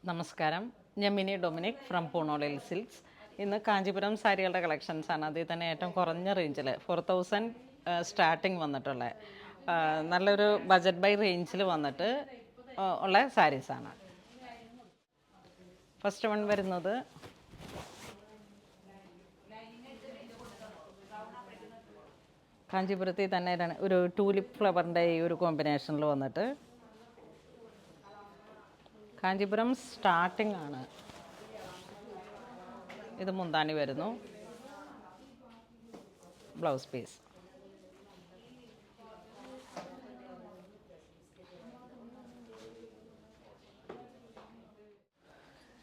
നമസ്കാരം, ഞാൻ mini Dominic from പൂണോളിൽ silks. ഇന്ന് കാഞ്ചീപുരം സാരികളുടെ കളക്ഷൻസാണ്. അതിൽ തന്നെ ഏറ്റവും കുറഞ്ഞ റേഞ്ചിൽ 4000 സ്റ്റാർട്ടിങ് വന്നിട്ടുള്ള നല്ലൊരു ബജറ്റ് ബൈ റേഞ്ചിൽ വന്നിട്ട് ഉള്ള സാരീസാണ്. ഫസ്റ്റ് വൺ വരുന്നത് കാഞ്ചീപുരത്തിൽ തന്നെ ഒരു ടൂലിപ്പ് ഫ്ലവറിൻ്റെ ഈ ഒരു കോമ്പിനേഷനിൽ വന്നിട്ട് കാഞ്ചീപുരം സ്റ്റാർട്ടിംഗ് ആണ്. ഇത് മുന്താണി വരുന്നു, ബ്ലൗസ് പീസ്.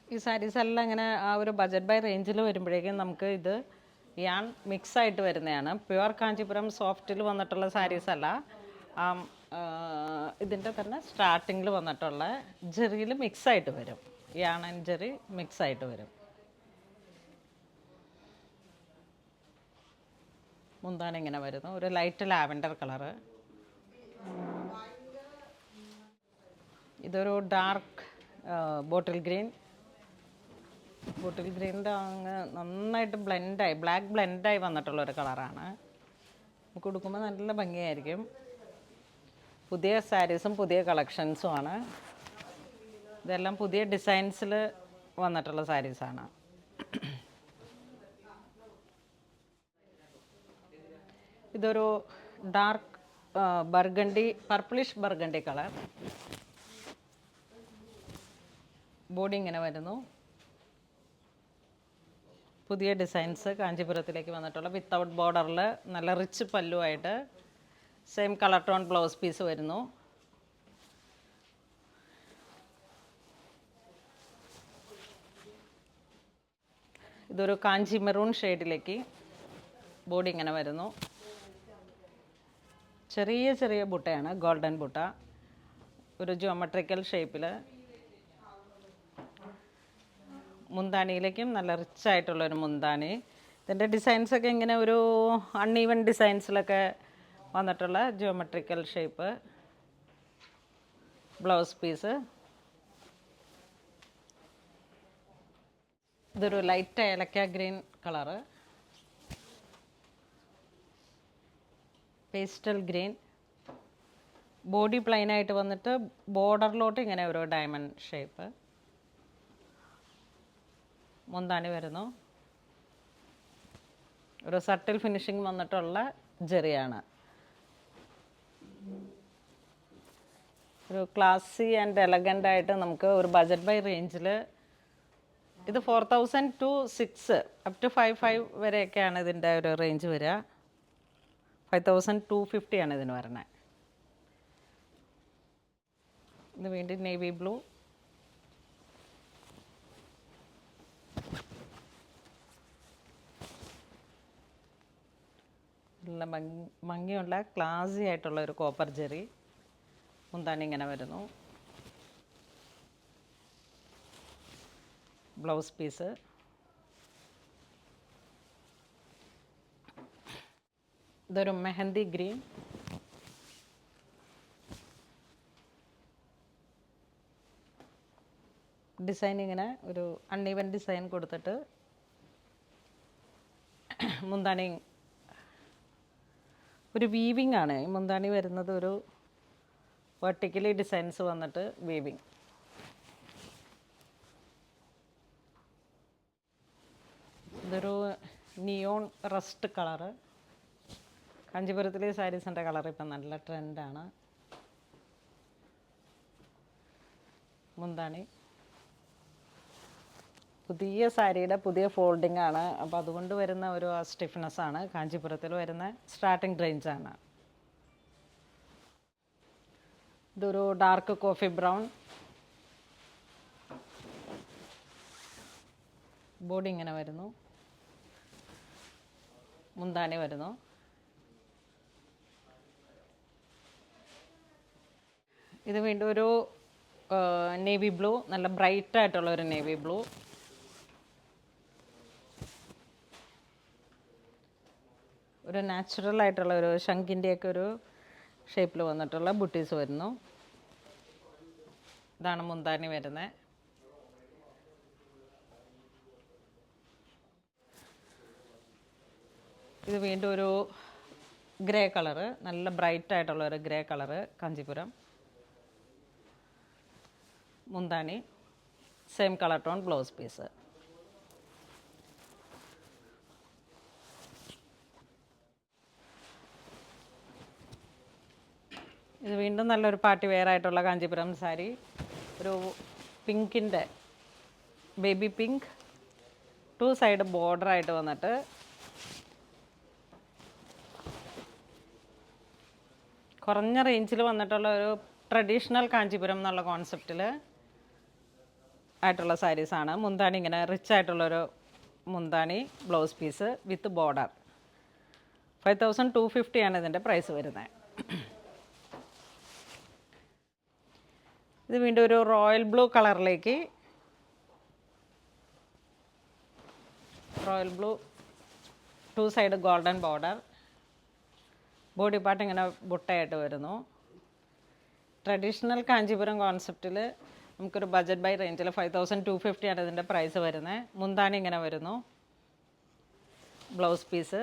ഈ സാരീസ് എല്ലാം ഇങ്ങനെ ആ ഒരു ബജറ്റ് ബൈ റേഞ്ചിൽ വരുമ്പോഴേക്കും നമുക്ക് ഇത് യാൺ മിക്സ് ആയിട്ട് വരുന്നതാണ്. പ്യുവർ കാഞ്ചീപുരം സോഫ്റ്റിൽ വന്നിട്ടുള്ള സാരീസ് അല്ല, ഇതിൻ്റെ തന്നെ സ്റ്റാർട്ടിങ്ങിൽ വന്നിട്ടുള്ള ജെറിയിൽ മിക്സ് ആയിട്ട് വരും. യാൺ ആൻഡ് ജെറി മിക്സ് ആയിട്ട് വരും. മുന്താൻ ഇങ്ങനെ വരുന്നു, ഒരു ലൈറ്റ് ലാവൻഡർ കളറ്. ഇതൊരു ഡാർക്ക് ബോട്ടിൽ ഗ്രീനിൻ്റെ അങ്ങ് നന്നായിട്ട് ബ്ലെൻഡായി, ബ്ലാക്ക് ബ്ലെൻഡായി വന്നിട്ടുള്ളൊരു കളറാണ്. നമുക്ക് കൊടുക്കുമ്പോൾ നല്ല ഭംഗിയായിരിക്കും. പുതിയ സാരീസും പുതിയ കളക്ഷൻസുമാണ്. ഇതെല്ലാം പുതിയ ഡിസൈൻസിൽ വന്നിട്ടുള്ള സാരീസാണ്. ഇതൊരു dark burgundy, purplish burgundy colour. Body ഇങ്ങനെ വരുന്നു. പുതിയ ഡിസൈൻസ് കാഞ്ചീപുരത്തിലേക്ക് വന്നിട്ടുള്ള വിത്തൗട്ട് ബോർഡറിൽ നല്ല റിച്ച് പല്ലുമായിട്ട് same colour tone blouse piece വരുന്നു. ഇതൊരു കാഞ്ചി മെറൂൺ ഷെയ്ഡിലേക്ക് ബോഡി ഇങ്ങനെ വരുന്നു. ചെറിയ ചെറിയ ബുട്ടയാണ്, ഗോൾഡൻ ബുട്ട, ഒരു ജിയോമെട്രിക്കൽ ഷേപ്പിൽ. മുന്താണിയിലേക്കും നല്ല റിച്ച് ആയിട്ടുള്ളൊരു മുന്താണി. ഇതിൻ്റെ ഡിസൈൻസൊക്കെ ഇങ്ങനെ ഒരു അൺഈവൻ ഡിസൈൻസിലൊക്കെ വന്നിട്ടുള്ള ജിയോമെട്രിക്കൽ ഷേപ്പ്. Blouse piece. ഇതൊരു ലൈറ്റ് ഏലക്ക green colour, pastel green. Body പ്ലെയിനായിട്ട് വന്നിട്ട് ബോർഡറിലോട്ട് ഇങ്ങനെ ഒരു ഡയമണ്ട് ഷേപ്പ്. മുന്താണി വരുന്നു, ഒരു സട്ടിൽ ഫിനിഷിങ് വന്നിട്ടുള്ള ജെറിയാണ്. ഒരു ക്ലാസി ആൻഡ് എലഗൻ്റ് ആയിട്ട് നമുക്ക് ഒരു ബജറ്റ് ബൈ റേഞ്ചിൽ ഇത് 4000 to 6 അപ് ടു 5 വരെയൊക്കെയാണ് ഇതിൻ്റെ ഒരു റേഞ്ച് വരിക. 5250 ആണ് ഇതിന് വരണേ. ഇത് വീണ്ടും നേവി ബ്ലൂ. നല്ല ഭംഗിയുള്ള ക്ലാസി ആയിട്ടുള്ള ഒരു കോപ്പർ ജെറി. മുന്താണി ഇങ്ങനെ വരുന്നു. Blouse piece. ഇതൊരു മെഹന്തി ഗ്രീൻ. ഡിസൈൻ ഇങ്ങനെ ഒരു അൺഈവൻ ഡിസൈൻ കൊടുത്തിട്ട് മുന്താണി ഒരു വീവിങ് ആണ്. ഈ മുന്താണി വരുന്നത് ഒരു വെർട്ടിക്കലി ഡിസൈൻസ് വന്നിട്ട് വീവിങ്. ഇതൊരു നിയോൺ റസ്റ്റ് കളറ്. കാഞ്ചീപുരത്തിലെ സാരീസിൻ്റെ കളർ ഇപ്പം നല്ല ട്രെൻഡാണ്. മുന്താണി പുതിയ സാരിയുടെ പുതിയ ഫോൾഡിംഗ് ആണ്. അപ്പോൾ അതുകൊണ്ട് വരുന്ന ഒരു സ്റ്റിഫ്നെസ് ആണ്. കാഞ്ചീപുരത്തിൽ വരുന്ന സ്റ്റാർട്ടിംഗ് റേഞ്ചാണ്. ഇതൊരു ഡാർക്ക് കോഫി ബ്രൗൺ. ബോഡി ഇങ്ങനെ വരുന്നു. മുന്താണി വരുന്നു. ഇത് വീണ്ടും ഒരു നേവി ബ്ലൂ, നല്ല ബ്രൈറ്റ് ആയിട്ടുള്ള ഒരു നേവി ബ്ലൂ. ഒരു നാച്ചുറൽ ആയിട്ടുള്ള ഒരു ശംഖിൻ്റെയൊക്കെ ഒരു ഷേപ്പിൽ വന്നിട്ടുള്ള ബുട്ടീസ് വരുന്നു. ഇതാണ് മുന്താണി വരുന്നത്. ഇത് വീണ്ടും ഒരു ഗ്രേ കളറ്, നല്ല ബ്രൈറ്റ് ആയിട്ടുള്ള ഒരു ഗ്രേ കളറ് കാഞ്ചീപുരം. മുന്താണി same colour tone, blouse piece. ഇത് വീണ്ടും നല്ലൊരു പാർട്ടി വെയർ ആയിട്ടുള്ള കാഞ്ചീപുരം സാരി. ഒരു പിങ്കിൻ്റെ ബേബി പിങ്ക്, 2 സൈഡ് ബോർഡർ ആയിട്ട് വന്നിട്ട് കുറഞ്ഞ റേഞ്ചിൽ വന്നിട്ടുള്ള ഒരു ട്രഡീഷണൽ കാഞ്ചീപുരം എന്നുള്ള കോൺസെപ്റ്റിൽ ആയിട്ടുള്ള സാരീസാണ്. മുന്താണി ഇങ്ങനെ റിച്ച് ആയിട്ടുള്ളൊരു മുന്താണി, ബ്ലൗസ് പീസ് വിത്ത് ബോർഡർ. 5250 ആണ് ഇതിൻ്റെ പ്രൈസ് വരുന്നത്. ഇത് വീണ്ടും ഒരു റോയൽ ബ്ലൂ കളറിലേക്ക്, royal blue 2 side golden border, body part ഇങ്ങനെ ബുട്ടയായിട്ട് വരുന്നു. ട്രഡീഷണൽ കാഞ്ചീപുരം കോൺസെപ്റ്റിൽ നമുക്കൊരു ബഡ്ജറ്റ് ബൈ റേഞ്ചിൽ 5250 ആണ് ഇതിൻ്റെ പ്രൈസ് വരുന്നത്. മുന്താണി ഇങ്ങനെ വരുന്നു, ബ്ലൗസ് പീസ്.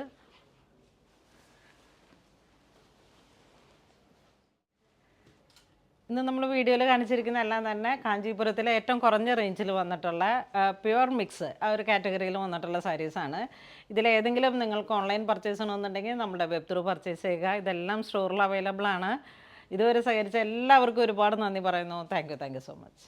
ഇന്ന് നമ്മൾ വീഡിയോയിൽ കാണിച്ചിരിക്കുന്ന എല്ലാം തന്നെ കാഞ്ചീപുരത്തിലെ ഏറ്റവും കുറഞ്ഞ റേഞ്ചിൽ വന്നിട്ടുള്ള പ്യുവർ മിക്സ് ആ ഒരു കാറ്റഗറിയിൽ വന്നിട്ടുള്ള സാരീസാണ്. ഇതിലേതെങ്കിലും നിങ്ങൾക്ക് ഓൺലൈൻ പർച്ചേസ് ചെയ്യണമെന്നുണ്ടെങ്കിൽ നമ്മുടെ വെബ് ത്രൂ പർച്ചേസ് ചെയ്യുക. ഇതെല്ലാം സ്റ്റോറിൽ അവൈലബിൾ ആണ്. ഇതുവരെ സഹകരിച്ച എല്ലാവർക്കും ഒരുപാട് നന്ദി പറയുന്നു. Thank you so much.